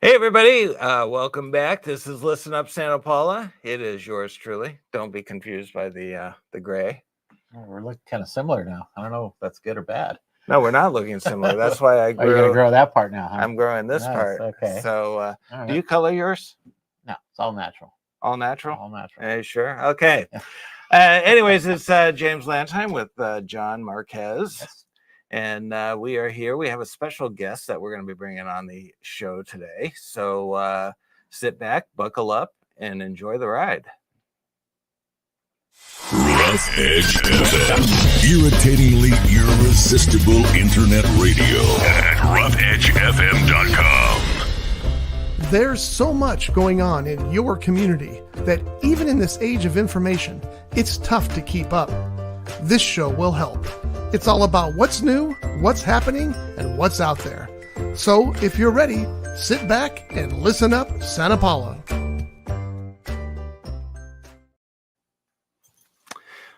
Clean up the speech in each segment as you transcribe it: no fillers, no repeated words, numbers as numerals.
Hey everybody, welcome back. This is Listen Up Santa Paula. It is yours truly. Don't be confused by the gray. Oh, we're looking kind of similar now. I don't know if that's good or bad. No, we're not looking similar. That's why I Are you going to grow that part now, huh? I'm growing this Nice, part. okay. So, All right. do you color yours? No, it's all natural. All natural? All natural. Hey, sure. Okay. Anyways, it's James Landheim with John Marquez. Yes. And we are here. We have a special guest that we're going to be bringing on the show today. So sit back, buckle up, and enjoy the ride. Rough Edge FM. Irritatingly irresistible internet radio at roughedgefm.com. There's so much going on in your community that even in this age of information, it's tough to keep up. This show will help. It's all about what's new, what's happening, and what's out there. So if you're ready, sit back and listen up, Santa Paula.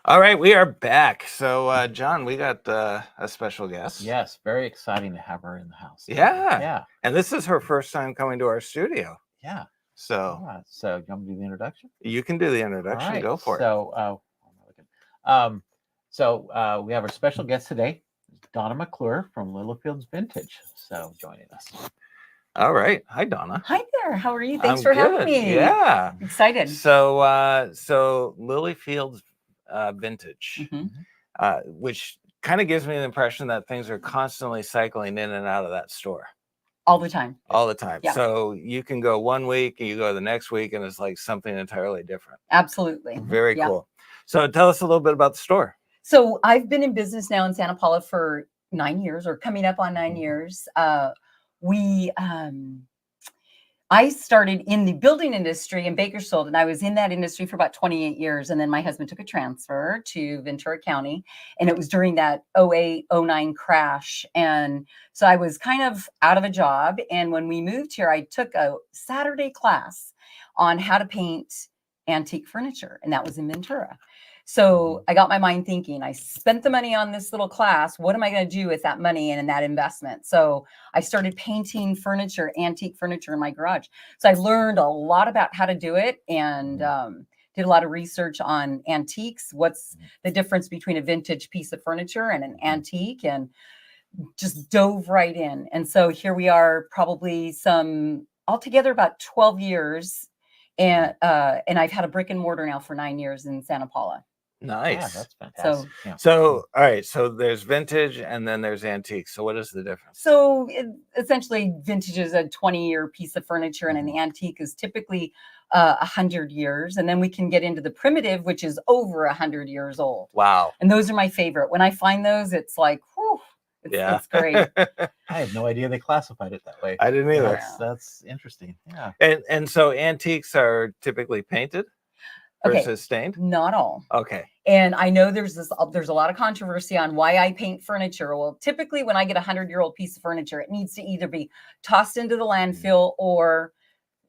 All right, we are back. So, John, we got a special guest. Yes, very exciting to have her in the house. Yeah. Yeah. And this is her first time coming to our studio. Yeah. So, All right. So, you want me to do the introduction? you can do the introduction. All right. Go for it. So we have our special guest today, Donna McClure from Littlefields Vintage. So, joining us. All right. Hi, Donna. Hi there. How are you? Thanks I'm for good. having me. Yeah. Excited. So Littlefields Vintage, Mhm. which kind of gives me the impression that things are constantly cycling in and out of that store All the time. all the time. Yeah. So you can go one week and you go the next week and it's like something entirely different. Absolutely. Very Yeah. cool. So tell us a little bit about the store. So I've been in business now in Santa Paula for 9 years, or coming up on 9 years. I started in the building industry in Bakersfield, and I was in that industry for about 28 years. And then my husband took a transfer to Ventura County, and it was during that 08-09 crash. And so I was kind of out of a job. And when we moved here, I took a Saturday class on how to paint antique furniture, and that was in Ventura. So I got my mind thinking. I spent the money on this little class. What am I going to do with that money and that investment? So I started painting furniture, antique furniture in my garage. So I learned a lot about how to do it, and did a lot of research on antiques. What's the difference between a vintage piece of furniture and an antique, and just dove right in. And so here we are, probably altogether about 12 years. And I've had a brick and mortar now for 9 years in Santa Paula. Nice. Yeah, that's fantastic. So, all right. So there's vintage and then there's antique. So what is the difference? So essentially, vintage is a 20-year piece of furniture, and an antique is typically 100 years. And then we can get into the primitive, which is over 100 years old. Wow. And those are my favorite. When I find those, it's like, whew, it's great. I had no idea they classified it that way. I didn't either. That's interesting. Yeah. And so antiques are typically painted versus stained? Not all. Okay. And I know there's a lot of controversy on why I paint furniture. Well, typically when I get a 100-year-old piece of furniture, it needs to either be tossed into the landfill or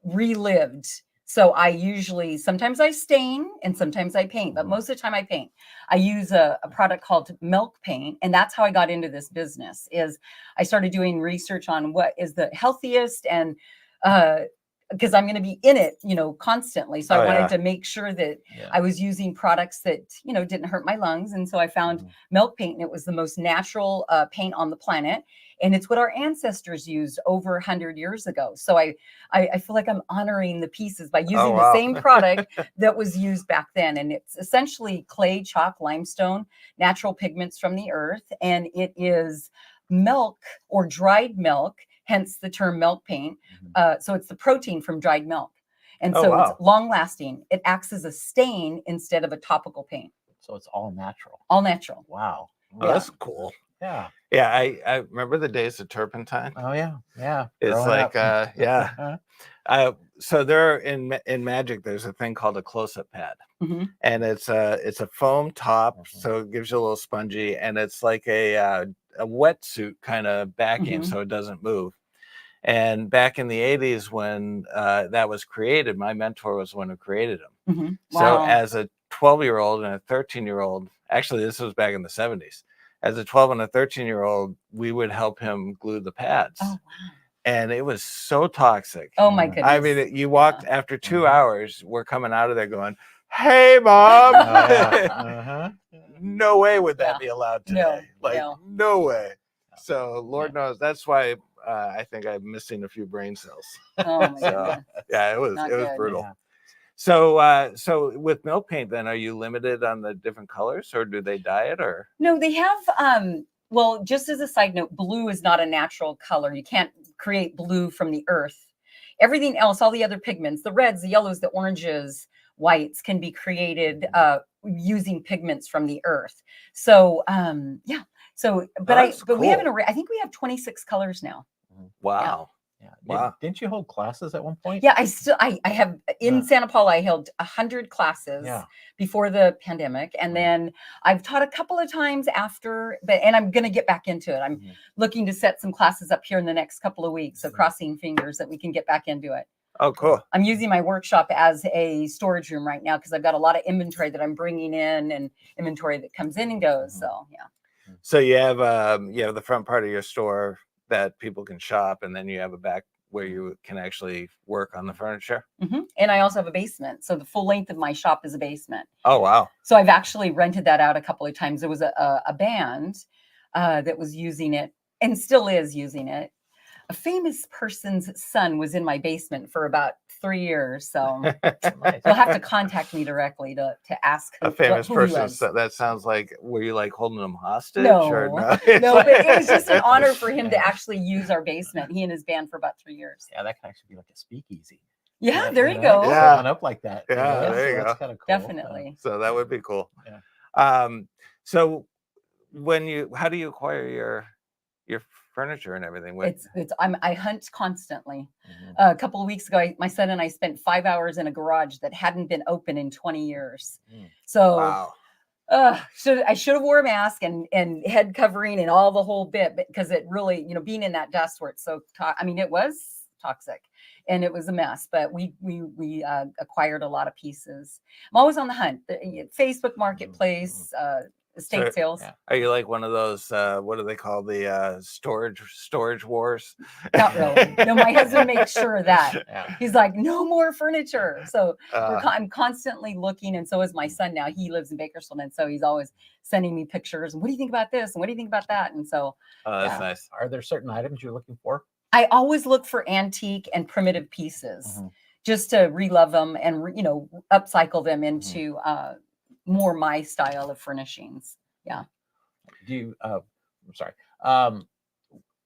relived. So sometimes I stain and sometimes I paint, but most of the time I paint. I use a product called milk paint, and that's how I got into this business. Is I started doing research on what is the healthiest, and because I'm going to be in it, constantly. So I wanted to make sure that I was using products that, didn't hurt my lungs. And so I found milk paint, and it was the most natural paint on the planet. And it's what our ancestors used over 100 years ago. So I feel like I'm honoring the pieces by using the same product that was used back then. And it's essentially clay, chalk, limestone, natural pigments from the earth. And it is milk or dried milk, hence the term milk paint. So it's the protein from dried milk. And so it's long lasting. It acts as a stain instead of a topical paint. So it's all natural. All natural. Wow. Oh, that's cool. Yeah. Yeah. I remember the days of turpentine. Oh yeah. Yeah. It's like, so there in magic, there's a thing called a close-up pad. And it's a foam top. So it gives you a little spongy, and it's like a wetsuit kind of backing, so it doesn't move. And back in the 80s, when that was created, my mentor was the one who created them. So as a 12-year-old and a 13-year-old, actually, this was back in the 70s. As a 12 and a 13-year-old, we would help him glue the pads. and it was so toxic. Oh my goodness. I mean, you walked after 2 hours, we're coming out of there going, "Hey, Mom." No way would that be allowed today. No way. So Lord knows that's why I think I'm missing a few brain cells. Oh my goodness. Yeah, it was Not was good. brutal. So with milk paint, then are you limited on the different colors, or do they dye it, or? No, they have well, just as a side note, blue is not a natural color. You can't create blue from the earth. Everything else, all the other pigments, the reds, the yellows, the oranges, whites, can be created using pigments from the earth. So yeah. So but we have I think we have 26 colors now. Wow. Yeah. Wow. Didn't you hold classes at one point? Yeah, I have in Santa Paula. I held 100 classes before the pandemic, and then I've taught a couple of times after. And I'm going to get back into it. I'm looking to set some classes up here in the next couple of weeks. So crossing fingers that we can get back into it. Oh, cool. I'm using my workshop as a storage room right now because I've got a lot of inventory that I'm bringing in and inventory that comes in and goes. So yeah. So you have the front part of your store that people can shop, and then you have a back where you can actually work on the furniture. And I also have a basement. So the full length of my shop is a basement. Oh, wow. So I've actually rented that out a couple of times. There was a band that was using it and still is using it. A famous person's son was in my basement for about 3 years. So you'll have to contact me directly to ask a famous who person. That sounds like, were you like holding them hostage? No, or no? No, but it was just an honor for him to actually use our basement. He and his band for about 3 years. Yeah, that can actually be like a speakeasy. Yeah, there you go. Yeah. Set up like that. Yeah, there you go. That's kind of cool. Definitely. So that would be cool. Yeah. So how do you acquire your furniture and everything? I hunt constantly. A couple of weeks ago, my son and I spent 5 hours in a garage that hadn't been open in 20 years. So wow. I should have wore a mask and head covering and all the whole bit, because it really, being in that dust where it's so it was toxic and it was a mess, but we acquired a lot of pieces. I'm always on the hunt. Facebook Marketplace, estate sales. Are you like one of those what do they call the storage wars? Not really. No, my husband makes sure of that. He's like, no more furniture. So I'm constantly looking, and so is my son now. He lives in Bakersfield, and so he's always sending me pictures. And what do you think about this? And what do you think about that? And so that's nice. Are there certain items you're looking for? I always look for antique and primitive pieces just to relove them and upcycle them into more my style of furnishings. Yeah. Do you I'm sorry.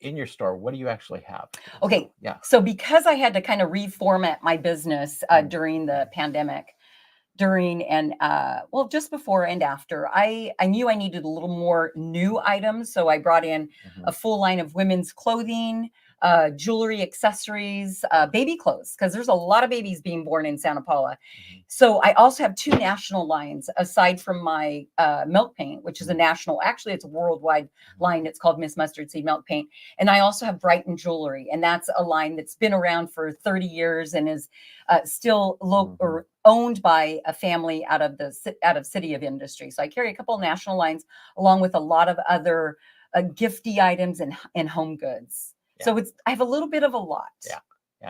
In your store, what do you actually have? Okay. Yeah. So because I had to kind of reformat my business during the pandemic, just before and after, I knew I needed a little more new items. So I brought in a full line of women's clothing, jewelry, accessories, baby clothes, because there's a lot of babies being born in Santa Paula. So I also have 2 national lines aside from my milk paint, which is a national, actually it's a worldwide line. It's called Miss Mustard Seed Milk Paint. And I also have Brighton Jewelry, and that's a line that's been around for 30 years and is still or owned by a family out of City of Industry. So I carry a couple of national lines along with a lot of other gifty items and home goods. So I have a little bit of a lot. Yeah.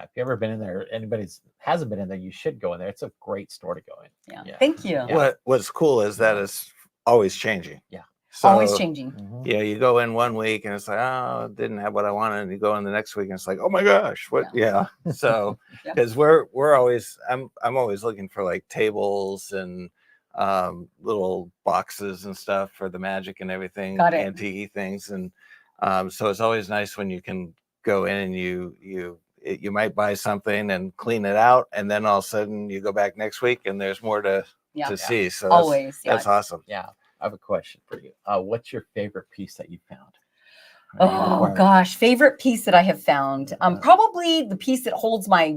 If you ever been in there, anybody hasn't been in there, you should go in there. It's a great store to go in. Yeah. Thank you. What's cool is that it's always changing. Yeah. So, always changing. Yeah, you go in one week and it's like, oh, it didn't have what I wanted. And you go in the next week and it's like, oh my gosh, what? Yeah. So because we're always, I'm always looking for like tables and little boxes and stuff for the magic and everything, antique things. And so it's always nice when you can go in and you might buy something and clean it out, and then all of a sudden you go back next week and there's more to see. So that's awesome. Yeah. I have a question for you. What's your favorite piece that you found? Oh gosh, favorite piece that I have found. Probably the piece that holds my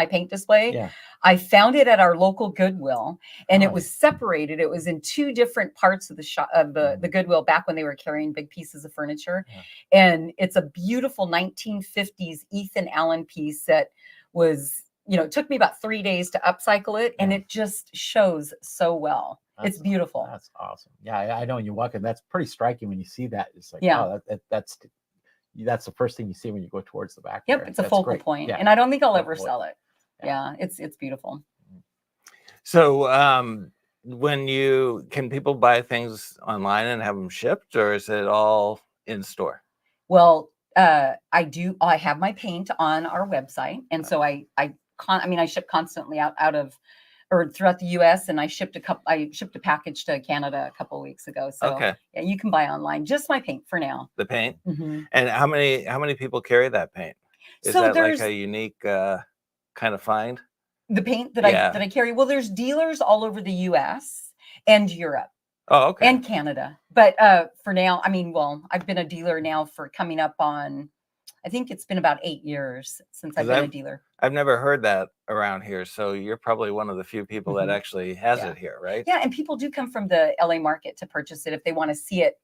paint display. Yeah. I found it at our local Goodwill, and it was separated. It was in 2 different parts of the shop of the Goodwill back when they were carrying big pieces of furniture. And it's a beautiful 1950s Ethan Allen piece that was, it took me about 3 days to upcycle it, and it just shows so well. It's beautiful. That's awesome. Yeah, I know when you walk in, that's pretty striking when you see that. It's like, oh, that's that's the first thing you see when you go towards the back. Yep, there. it's a That's focal great. point, Yeah. and I don't think I'll Focal ever point. sell it. Yeah. Yeah, it's beautiful. So, can people buy things online and have them shipped, or is it all in store? Well, I have my paint on our website, and so I ship constantly out of or throughout the U.S. and I shipped a package to Canada a couple of weeks ago. So Okay. yeah, you can buy online. Just my paint for now. The paint. Mm-hmm. And how many people carry that paint? Is So that like there's a unique kind of find? the paint that Yeah. I carry. Well, there's dealers all over the U.S. and Europe. Oh, okay. And Canada. But for now, I've been a dealer now for coming up on, I think it's been about 8 years since I've been a dealer. I've never heard that around here. So you're probably one of the few people that actually has it here, right? Yeah. And people do come from the LA market to purchase it if they want to see it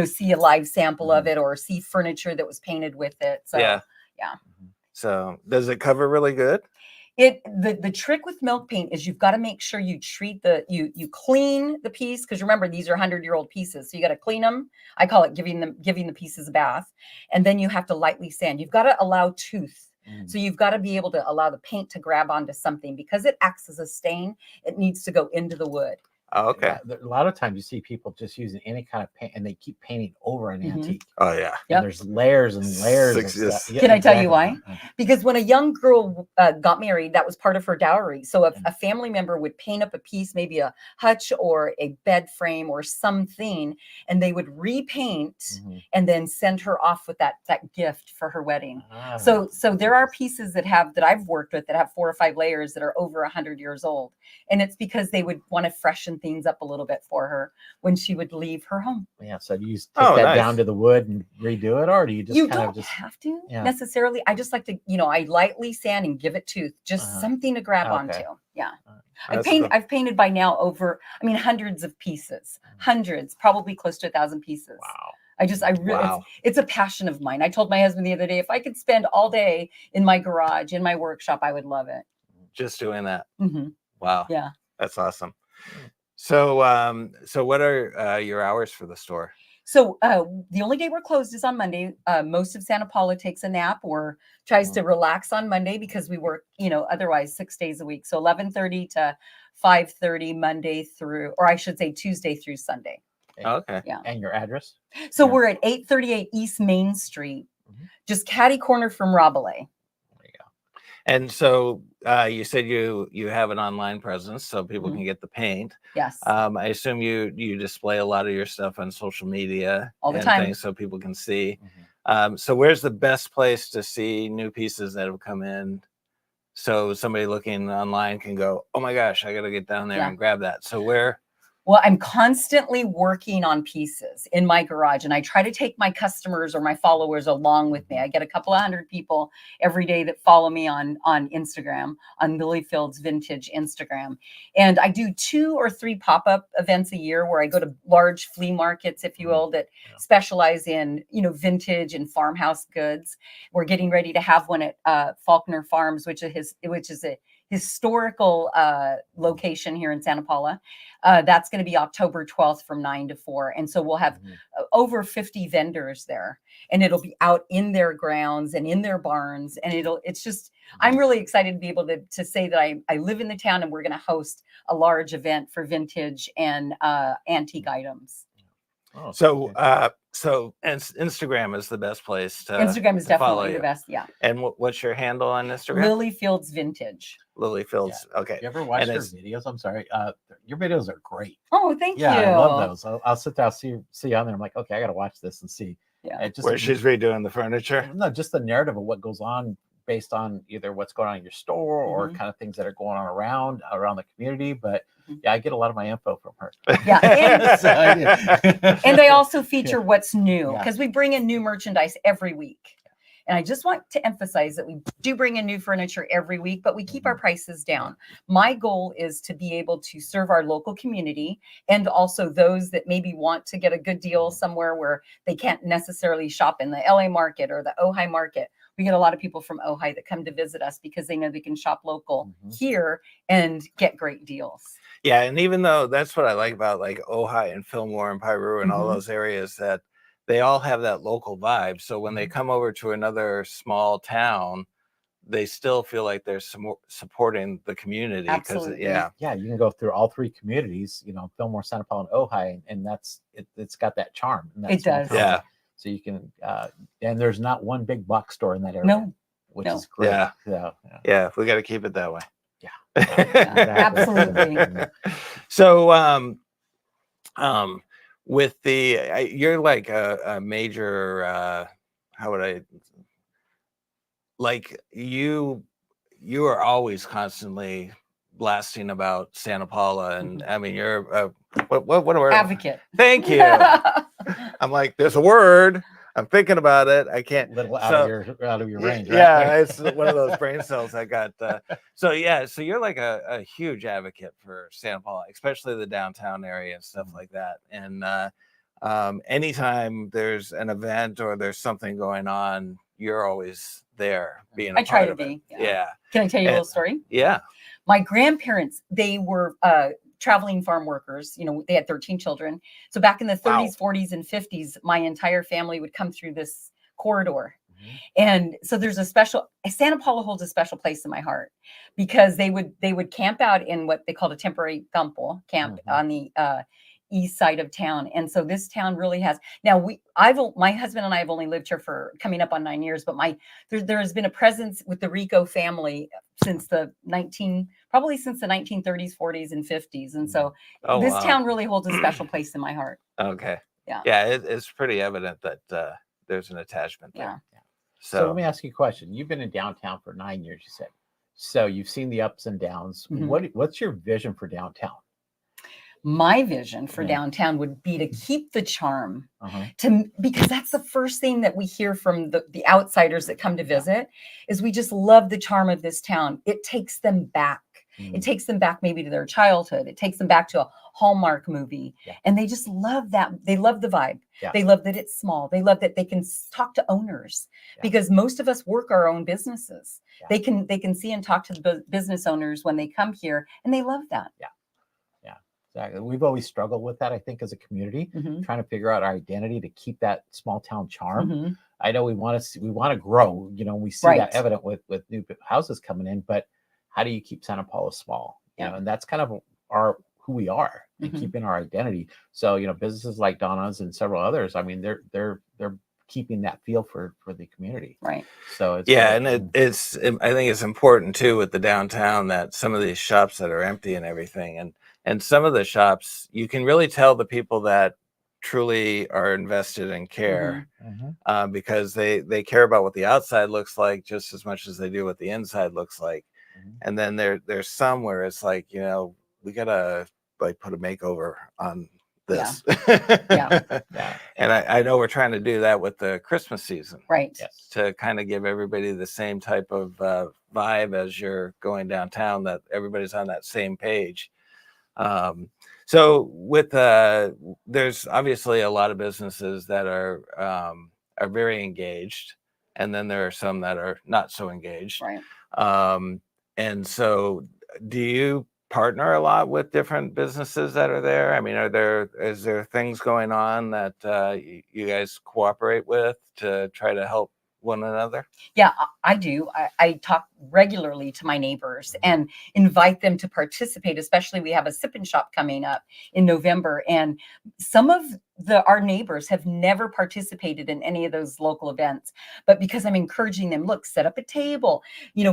see a live sample of it or see furniture that was painted with it. So, yeah. So does it cover really good? The trick with milk paint is you've got to make sure you treat you clean the piece, because remember, these are 100-year-old pieces, so you got to clean them. I call it giving the pieces a bath, and then you have to lightly sand. You've got to allow tooth, so you've got to be able to allow the paint to grab onto something, because it acts as a stain. It needs to go into the wood. Oh, okay. Yeah, a lot of times you see people just using any kind of paint, and they keep painting over an antique. Oh yeah. And there's layers and layers. Of stuff. Can I tell you why? Because when a young girl got married, that was part of her dowry. So if a family member would paint up a piece, maybe a hutch or a bed frame or something, and they would repaint and then send her off with that gift for her wedding. So there are pieces that I've worked with that have 4 or 5 layers that are over 100 years old, and it's because they would want to freshen things up a little bit for her when she would leave her home. Yeah. So do you take that down to the wood and redo it, or do you just have to necessarily? I just like to, I lightly sand and give it tooth, just something to grab onto. Yeah. I've painted by now over, hundreds of pieces, probably close to 1,000 pieces. Wow. It's a passion of mine. I told my husband the other day, if I could spend all day in my garage, in my workshop, I would love it. Just doing that. Mm-hmm. Wow. Yeah. That's awesome. So, what are your hours for the store? So the only day we're closed is on Monday. Most of Santa Paula takes a nap or tries to relax on Monday, because we work, otherwise 6 days a week. So 11:30 to 5:30 Monday through, or I should say Tuesday through Sunday. Okay. Yeah. And your address? So we're at 838 East Main Street, just catty corner from Rabelais. And so you said you have an online presence, so people can get the paint. Yes. I assume you display a lot of your stuff on social media all the time, so people can see. So where's the best place to see new pieces that have come in, so somebody looking online can go, oh my gosh, I got to get down there and grab that? So where? Well, I'm constantly working on pieces in my garage, and I try to take my customers or my followers along with me. I get a couple of 100 people every day that follow me on Instagram, on Lilyfield's Vintage Instagram. And I do 2 or 3 pop-up events a year where I go to large flea markets, if you will, that specialize in, vintage and farmhouse goods. We're getting ready to have one at Faulkner Farms, which is a historical location here in Santa Paula. That's going to be October 12th from 9 to 4. And so we'll have over 50 vendors there, and it'll be out in their grounds and in their barns. And I'm really excited to be able to say that I live in the town, and we're going to host a large event for vintage and antique items. Oh, so Instagram is the best place to Instagram is definitely the best. Yeah. And what's your handle on Instagram? Lilyfield's Vintage. Lilyfield's. Okay. You ever watch their videos? I'm sorry. Your videos are great. Oh, thank you. Yeah, I love those. I'll sit down, see you on there. I'm like, okay, I got to watch this and see. Yeah. Where she's redoing the furniture. No, just the narrative of what goes on based on either what's going on in your store or kind of things that are going on around the community. But yeah, I get a lot of my info from her. Yeah. And I also feature what's new, because we bring in new merchandise every week. And I just want to emphasize that we do bring in new furniture every week, but we keep our prices down. My goal is to be able to serve our local community, and also those that maybe want to get a good deal somewhere where they can't necessarily shop in the LA market or the Ojai market. We get a lot of people from Ojai that come to visit us because they know they can shop local here and get great deals. Yeah. And even though that's what I like about like Ojai and Fillmore and Piru and all those areas, that they all have that local vibe. So when they come over to another small town, they still feel like they're supporting the community. Absolutely. Yeah, you can go through all three communities, Fillmore, Santa Paula, and Ojai, and it's got that charm. And It does. Yeah. So you can, and there's not one big box store in that area. No. Which is great. Yeah. So, yeah, we got to keep it that way. Absolutely. So, with you're like a major, how would I, like you are always constantly blasting about Santa Paula, and I mean, you're what word? Advocate. Thank you. I'm like, there's a word. I'm thinking about it. I can't. Little out of your range, right? Yeah, it's one of those brain cells I got. So you're like a huge advocate for Santa Paula, especially the downtown area and stuff like that. And anytime there's an event or there's something going on, you're always there being. I try to be. Yeah. Can I tell you a little story? Yeah. My grandparents, they were traveling farm workers. They had 13 children. So back in the 30s, 40s, and 50s, my entire family would come through this corridor. And so there's Santa Paula holds a special place in my heart, because they would camp out in what they called a temporary campo camp on the east side of town. And so this town really has, now my husband and I have only lived here for coming up on 9 years, but there has been a presence with the Rico family since the 1930s, 40s, and 50s. And so this town really holds a special place in my heart. Okay. Yeah. Yeah. It's pretty evident that there's an attachment there. Yeah. So let me ask you a question. You've been in downtown for 9 years, you said. So you've seen the ups and downs. What's your vision for downtown? My vision for downtown would be to keep the charm, because that's the first thing that we hear from the outsiders that come to visit, is we just love the charm of this town. It takes them back. It takes them back maybe to their childhood. It takes them back to a Hallmark movie. And they just love that. They love the vibe. They love that it's small. They love that they can talk to owners, because most of us work our own businesses. They can see and talk to the business owners when they come here, and they love that. Exactly. We've always struggled with that, I think, as a community, trying to figure out our identity to keep that small town charm. I know we want to grow. We see that evident with new houses coming in, but how do you keep Santa Paula small? And that's kind of who we are, and keeping our identity. So businesses like Donna's and several others, I mean, they're keeping that feel for the community. Right. So it's and I think it's important too with the downtown that some of these shops that are empty and everything, and some of the shops, you can really tell the people that truly are invested and care, because they care about what the outside looks like just as much as they do what the inside looks like. And then there's some where it's like, we gotta like put a makeover on this. And I know we're trying to do that with the Christmas season, right? To kind of give everybody the same type of vibe as you're going downtown, that everybody's on that same page. So with there's obviously a lot of businesses that are very engaged, and then there are some that are not so engaged, right? And so do you partner a lot with different businesses that are there? I mean, is there things going on that you guys cooperate with to try to help one another? Yeah, I do. I talk regularly to my neighbors and invite them to participate. Especially, we have a sip and shop coming up in November, and some of our neighbors have never participated in any of those local events. But because I'm encouraging them, look, set up a table,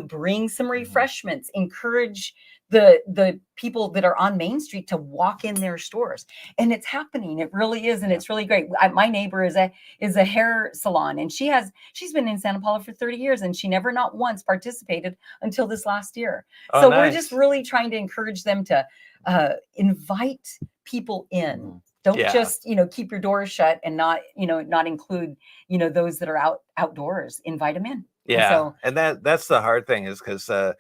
bring some refreshments, encourage the people that are on Main Street to walk in their stores. And it's happening. It really is. And it's really great. My neighbor is a hair salon, and she's been in Santa Paula for 30 years, and she never not once participated until this last year. So nice. We're just really trying to encourage them to invite people in. Don't just, keep your doors shut and not include, those that are outdoors. Invite them in. Yeah. And that's the hard thing, is because a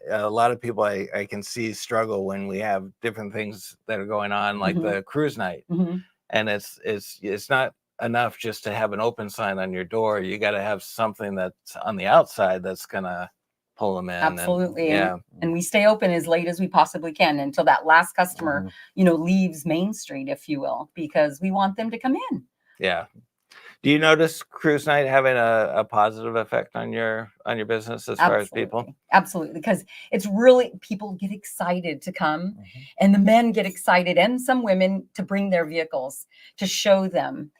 lot of people I can see struggle when we have different things that are going on, like the cruise night. And it's not enough just to have an open sign on your door. You got to have something that's on the outside that's gonna pull them in. Absolutely. And we stay open as late as we possibly can until that last customer leaves Main Street, if you will, because we want them to come in. Yeah. Do you notice cruise night having a positive effect on your business as far as people? Absolutely, because it's really, people get excited to come, and the men get excited, and some women, to bring their vehicles to show them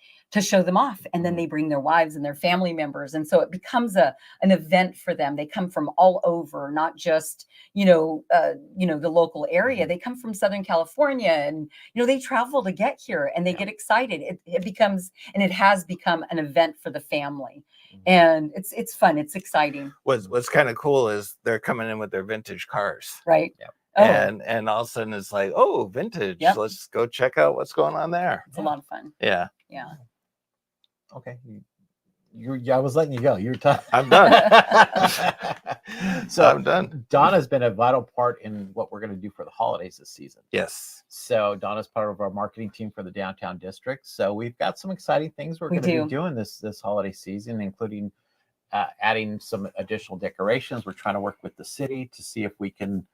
off, and then they bring their wives and their family members, and so it becomes an event for them. They come from all over, not just the local area. They come from Southern California, and they travel to get here, and they get excited. It becomes, and it has become, an event for the family, and it's fun. It's exciting. What's kind of cool is they're coming in with their vintage cars, right? Yep. Oh, and all of a sudden it's like, oh, vintage. Yep. Let's go check out what's going on there. it's a lot of fun. Yeah. Okay. I was letting you go. You're talking. I'm done. So I'm done. Donna's been a vital part in what we're going to do for the holidays this season. Yes. So Donna's part of our marketing team for the downtown district. So we've got some exciting things we're going to be doing this holiday season, including adding some additional decorations. We're trying to work with the city to see if we can.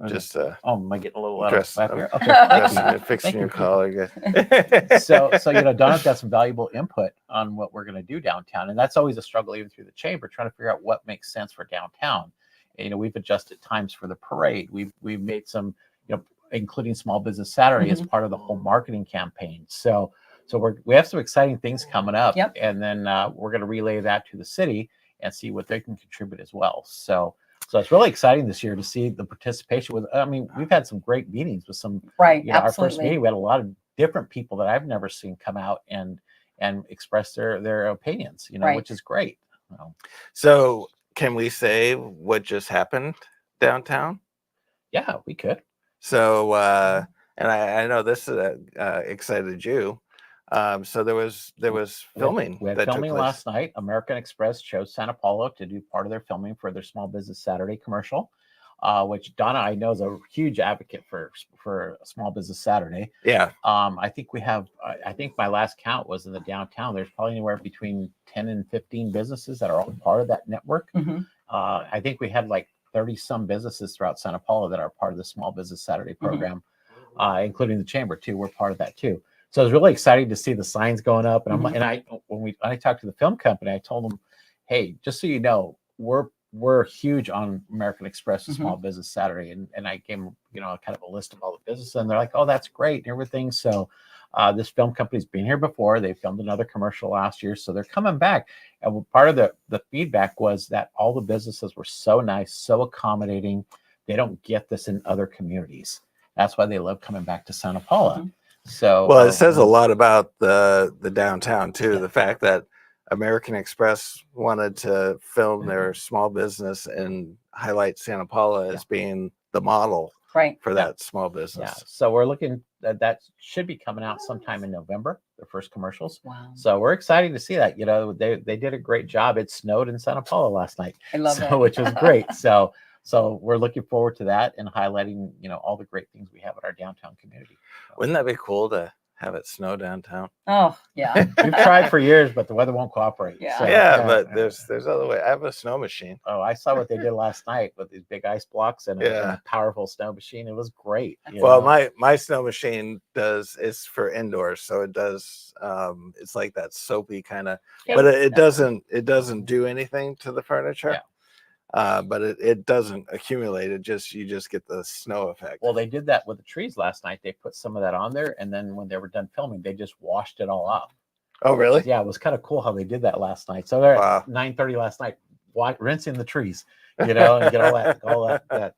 Just am I getting a little out of slap here? Okay, fixing your collar. So Donna's got some valuable input on what we're going to do downtown, and that's always a struggle, even through the chamber, trying to figure out what makes sense for downtown. We've adjusted times for the parade. We've made some, including Small Business Saturday as part of the whole marketing campaign. So we have some exciting things coming up, and then we're going to relay that to the city and see what they can contribute as well. So it's really exciting this year to see the participation with. I mean, we've had some great meetings with some. Right. Our first meeting, we had a lot of different people that I've never seen come out and express their opinions. Which is great. So can we say what just happened downtown? Yeah, we could. So and I know this excited you. So there was filming. We had filming last night. American Express chose Santa Paula to do part of their filming for their Small Business Saturday commercial, which Donna, I know, is a huge advocate for Small Business Saturday. Yeah. I think we have. I think my last count was in the downtown. There's probably anywhere between 10 and 15 businesses that are all part of that network. I think we had like 30 some businesses throughout Santa Paula that are part of the Small Business Saturday program, including the chamber too. We're part of that too. So it was really exciting to see the signs going up. And when I talked to the film company, I told them, hey, just so you know, we're huge on American Express and Small Business Saturday. And I gave them, kind of a list of all the businesses, and they're like, oh, that's great and everything. So this film company's been here before. They filmed another commercial last year, so they're coming back. And part of the feedback was that all the businesses were so nice, so accommodating. They don't get this in other communities. That's why they love coming back to Santa Paula. So well, it says a lot about the downtown too. The fact that American Express wanted to film their small business and highlight Santa Paula as being the model for that small business. Yeah. So we're looking that should be coming out sometime in November, their first commercials. Wow. So we're excited to see that. They did a great job. It snowed in Santa Paula last night. I love it. Which was great. So we're looking forward to that and highlighting, all the great things we have in our downtown community. Wouldn't that be cool to have it snow downtown? Oh, yeah. We've tried for years, but the weather won't cooperate. Yeah. But there's other way. I have a snow machine. Oh, I saw what they did last night with these big ice blocks and a powerful snow machine. It was great. Well, my snow machine is for indoors, so it does. It's like that soapy kind of, but it doesn't do anything to the furniture. Yeah. But it doesn't accumulate. You just get the snow effect. Well, they did that with the trees last night. They put some of that on there, and then when they were done filming, they just washed it all off. Oh, really? Yeah, it was kind of cool how they did that last night. So they're at 9:30 last night, rinsing the trees, and get all that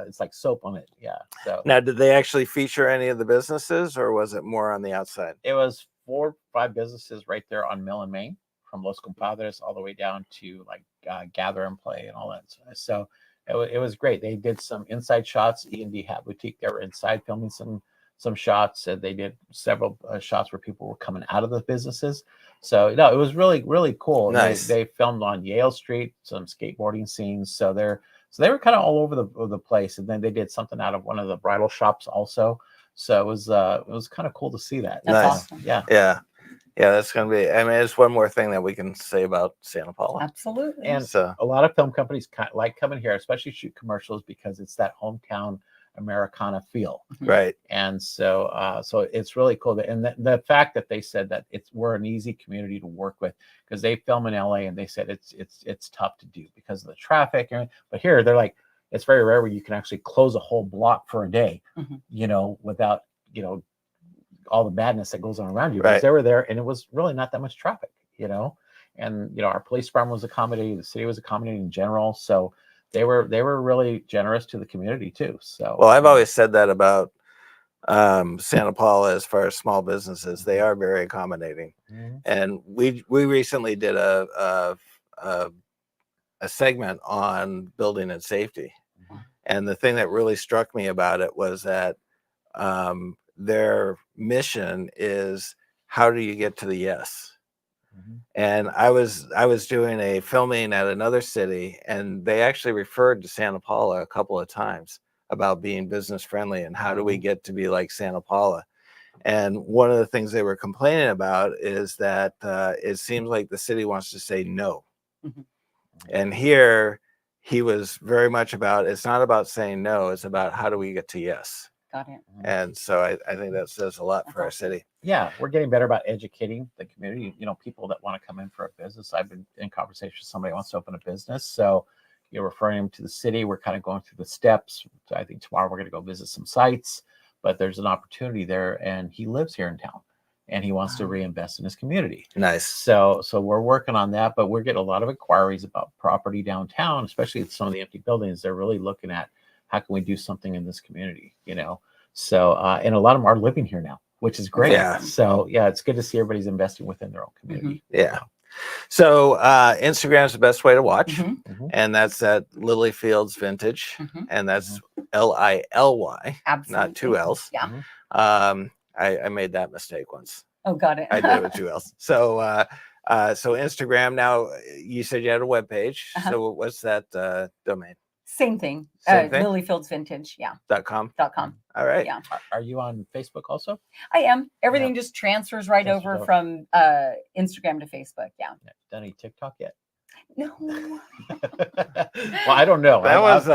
it's like soap on it. Yeah. So now, did they actually feature any of the businesses, or was it more on the outside? It was 4 or 5 businesses right there on Mill and Main, from Los Compadres all the way down to Gather and Play and all that. So it was great. They did some inside shots. E&D Hat Boutique, they were inside filming some shots. They did several shots where people were coming out of the businesses. So it was really, really cool. Nice. They filmed on Yale Street, some skateboarding scenes. So they were kind of all over the place. And then they did something out of one of the bridal shops also. So it was kind of cool to see that. That's awesome. Yeah. Yeah, that's going to be, it's one more thing that we can say about Santa Paula. Absolutely. And a lot of film companies like coming here, especially shoot commercials, because it's that hometown Americana feel. Right. And so so it's really cool. And the fact that they said that we're an easy community to work with, because they film in LA and they said it's tough to do because of the traffic. But here they're like, it's very rare where you can actually close a whole block for a day, without, all the madness that goes on around you. Because they were there and it was really not that much traffic, and our police department was accommodating, the city was accommodating in general. So they were really generous to the community too. So well, I've always said that about Santa Paula as far as small businesses. They are very accommodating. And we recently did a segment on building and safety. And the thing that really struck me about it was that their mission is, how do you get to the yes? And I was doing a filming at another city, and they actually referred to Santa Paula a couple of times about being business friendly and how do we get to be like Santa Paula. And one of the things they were complaining about is that it seems like the city wants to say no. And here he was very much about, it's not about saying no, it's about how do we get to yes. Got it. And so I think that says a lot for our city. Yeah, we're getting better about educating the community, people that want to come in for a business. I've been in conversation with somebody who wants to open a business. So you're referring them to the city. We're kind of going through the steps. So I think tomorrow we're going to go visit some sites, but there's an opportunity there, and he lives here in town and he wants to reinvest in his community. Nice. So we're working on that, but we're getting a lot of inquiries about property downtown, especially some of the empty buildings. They're really looking at, how can we do something in this community, So, and a lot of them are living here now, which is great. Yeah. So yeah, it's good to see everybody's investing within their own community. Yeah. So Instagram is the best way to watch. And that's at Lilyfields Vintage. And that's Lily, not two L's. Yeah. I made that mistake once. Oh, got it. I did it with two L's. So so Instagram, now you said you had a web page. So what's that domain? Same thing. Same thing? Lilyfields Vintage. Yeah. .com. .com. All right. Yeah. Are you on Facebook also? I am. Everything just transfers right over from Instagram to Facebook. Yeah. Done any TikTok yet? No. Well, I don't know. That was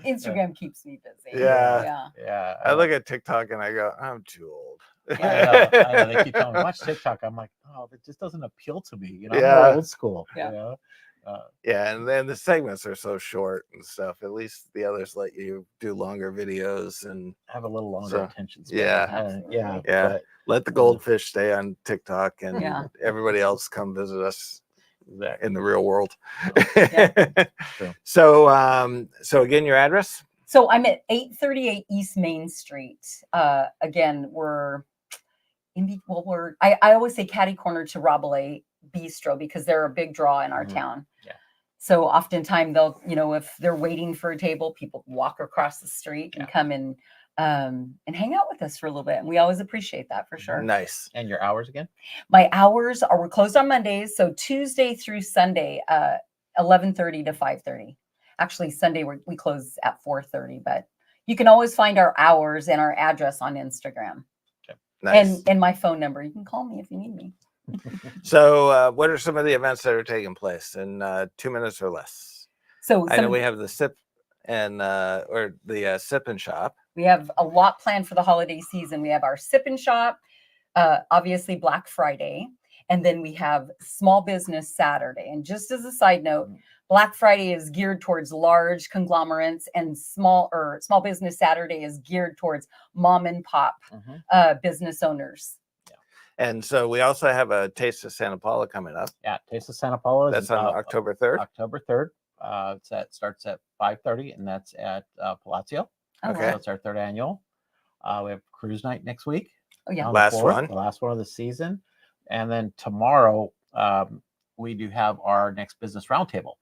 Instagram keeps me busy. Yeah. Yeah. I look at TikTok and I go, I'm too old. I know. They keep telling me, watch TikTok. I'm like, oh, it just doesn't appeal to me. I'm more old school. Yeah. Yeah, and then the segments are so short and stuff. At least the others let you do longer videos and have a little longer attention span. Yeah. But, let the goldfish stay on TikTok, and everybody else come visit us in the real world. So again, your address? So I'm at 838 East Main Street. Again, I always say catty corner to Rabelais Bistro, because they're a big draw in our town. Yeah. So oftentimes they'll, if they're waiting for a table, people walk across the street and come in and hang out with us for a little bit. And we always appreciate that for sure. Nice. And your hours again? My hours we're closed on Mondays. So Tuesday through Sunday, 11:30 to 5:30. Actually, Sunday we close at 4:30, but you can always find our hours and our address on Instagram. Okay. Nice. And my phone number. You can call me if you need me. So what are some of the events that are taking place in 2 minutes or less? So I know we have the sip and or the sip and shop. We have a lot planned for the holiday season. We have our sip and shop, obviously Black Friday, and then we have Small Business Saturday. And just as a side note, Black Friday is geared towards large conglomerates, and Small Business Saturday is geared towards mom and pop business owners. And so we also have a Taste of Santa Paula coming up. Yeah, Taste of Santa Paula. That's on October 3rd. October 3rd. Starts at 5:30, and that's at Palazzo. Okay. So it's our third annual. We have cruise night next week. Oh yeah, The last one of the season. And then tomorrow we do have our next business roundtable,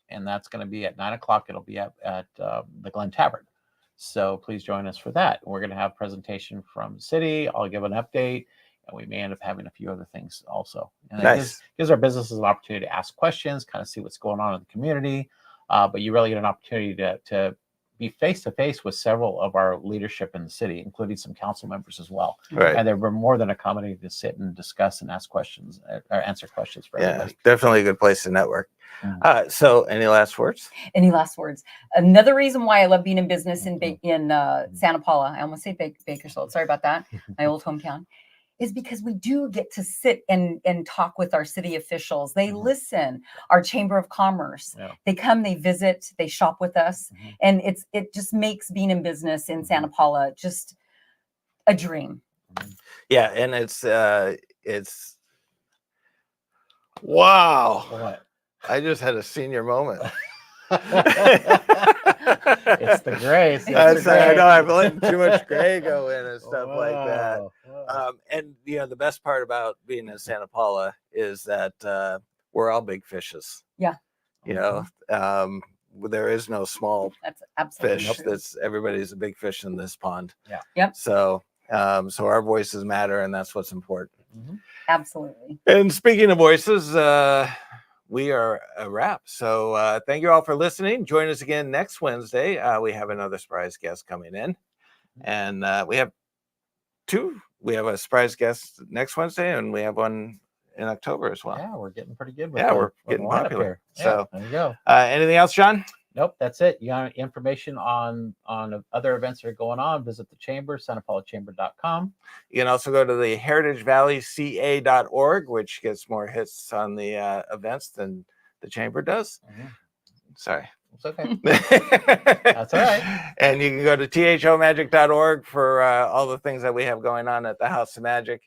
and that's going to be at 9:00. It'll be at the Glen Tavern. So please join us for that. We're going to have a presentation from the city. I'll give an update. And we may end up having a few other things also. And it gives our businesses an opportunity to ask questions, kind of see what's going on in the community. But you really get an opportunity to be face to face with several of our leadership in the city, including some council members as well. Right. And they were more than accommodating to sit and discuss and ask questions or answer questions for everybody. Definitely a good place to network. So any last words? Any last words? Another reason why I love being in business in Santa Paula, I almost say Bakersfield, sorry about that, my old hometown, is because we do get to sit and talk with our city officials. They listen, our Chamber of Commerce, they come, they visit, they shop with us. And it just makes being in business in Santa Paula just a dream. Yeah. And it's wow. What? I just had a senior moment. It's the grace. I know I've let too much gray go in and stuff like that. And the best part about being in Santa Paula is that we're all big fishes. Yeah. There is no small That's absolutely fish. true. Everybody's a big fish in this pond. Yeah. Yep. So our voices matter, and that's what's important. Absolutely. And speaking of voices, we are a wrap. So thank you all for listening. Join us again next Wednesday. We have another surprise guest coming in. And we have two. We have a surprise guest next Wednesday, and we have one in October as well. Yeah, we're getting pretty good with we're getting popular. here. So there you go. Anything else, John? Nope, that's it. You got information on other events that are going on, visit the chamber, santapaulachamber.com. You can also go to the heritagevalleyca.org, which gets more hits on the events than the chamber does. Sorry. It's okay. That's all right. And you can go to thomagic.org for all the things that we have going on at the House of Magic.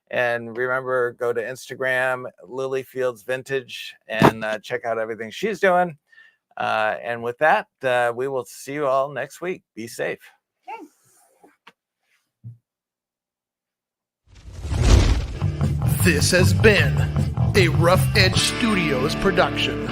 And remember, go to Instagram, Lily Fields Vintage, and check out everything she's doing. And with that, we will see you all next week. Be safe. This has been a Rough Edge Studios production.